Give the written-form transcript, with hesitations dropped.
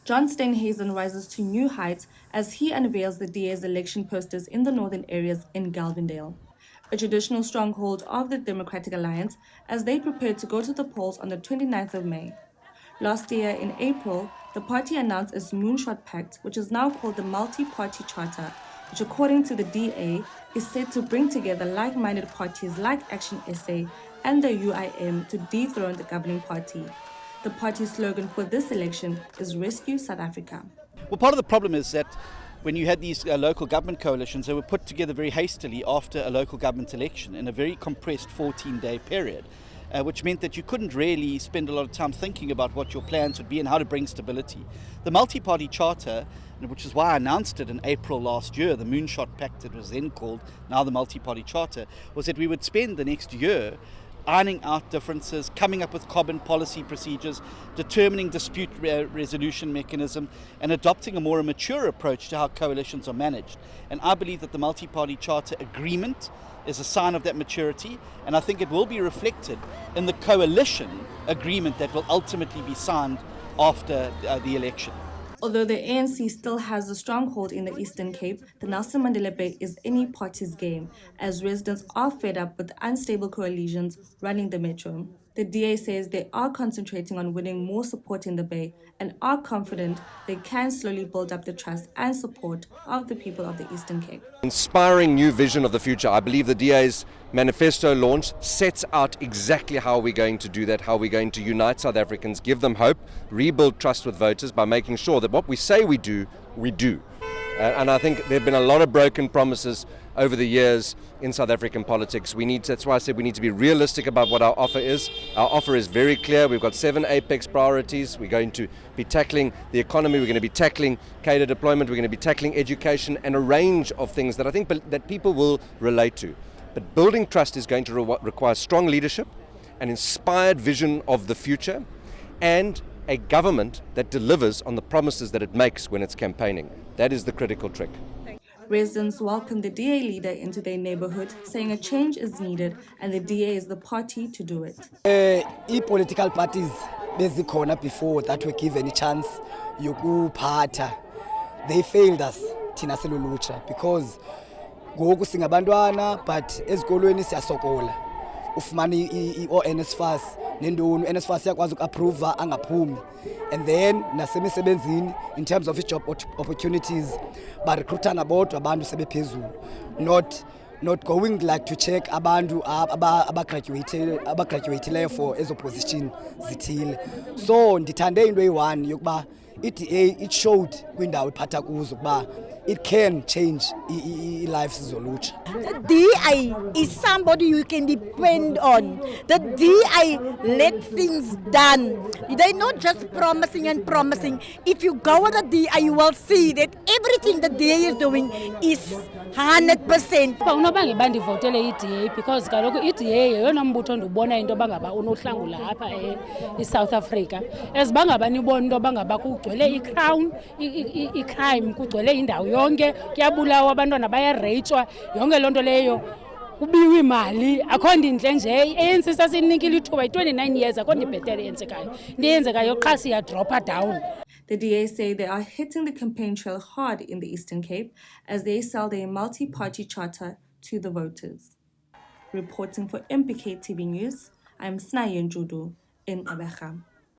John Steenhuisen rises to new heights as he unveils the DA's election posters in the Northern Areas in Gqeberha, a traditional stronghold of the Democratic Alliance, as they prepare to go to the polls on the 29th of May. Last year, in April, the party announced its Moonshot Pact, which is now called the Multi-Party Charter, which according to the DA is said to bring together like-minded parties like Action SA and the UIM to dethrone the governing party. The party's slogan for this election is Rescue South Africa. Well, part of the problem is that when you had these local government coalitions, they were put together very hastily after a local government election in a very compressed 14-day period, which meant that you couldn't really spend a lot of time thinking about what your plans would be and how to bring stability. The multi-party charter, which is why I announced it in April last year, the Moonshot Pact it was then called, now the multi-party charter, was that we would spend the next year ironing out differences, coming up with common policy procedures, determining dispute resolution mechanism, and adopting a more mature approach to how coalitions are managed. And I believe that the multi-party charter agreement is a sign of that maturity, and I think it will be reflected in the coalition agreement that will ultimately be signed after the election. Although the ANC still has a stronghold in the Eastern Cape, the Nelson Mandela Bay is any party's game, as residents are fed up with unstable coalitions running the metro. The DA says they are concentrating on winning more support in the Bay and are confident they can slowly build up the trust and support of the people of the Eastern Cape. Inspiring new vision of the future. I believe the DA's manifesto launch sets out exactly how we're going to do that, how we're going to unite South Africans, give them hope, rebuild trust with voters by making sure that what we say we do, we do. And I think there have been a lot of broken promises over the years in South African politics. That's why I said we need to be realistic about what our offer is. Our offer is very clear. We've got 7 apex priorities. We're going to be tackling the economy. We're going to be tackling cadre deployment. We're going to be tackling education and a range of things that I think that people will relate to. But building trust is going to require strong leadership, an inspired vision of the future, and a government that delivers on the promises that it makes when it's campaigning. That is the critical trick. Residents welcome the DA leader into their neighborhood, saying a change is needed and the DA is the party to do it. Political parties bezikhona before that were given a chance yokuphatha, they failed us thina selulutsha, because ngoku singabantwana but ezikolweni siyasokola. Ufumana i-NSFAS nendonu NSFAS yakwazi uku-approve angaphumi, and then nasemisebenzini in terms of job opportunities barecruitana bodwa abantu sebephezulu, not going like to check abantu abagraduate for ezo position zithile. So ndithande into eyi-one yokuba i-DA it showed kwindawo iphatha kuzo ukuba it can change lives zolutsha. The DA is somebody you can depend on. The DA let things done. They're not just promising and promising. If you go with the DA, you will see that everything the DA is doing is 100%. Unobangeba ndivotele i-DA because kaloku i-DA yeyona mbutho ndibona into bangaba unohlangula apha eSouth Africa. As bangaba nibona into bangaba kugcwele i-crown, i-crime, kugcwele indawo yonke, kuyabulawa abantwana bayareyitshwa, yonke loo nto leyo kubiwa imali, akho ndintle nje. ANC sasinikile ithuba 29 years, akho ndibhetele eyenzekayo. Ndiyenzekayo qha siyadropa down. The DA say they are hitting the campaign trail hard in the Eastern Cape as they sell their multi-party charter to the voters. Reporting for MPK TV News, I'm Sinaye Ntshundu in Gqeberha.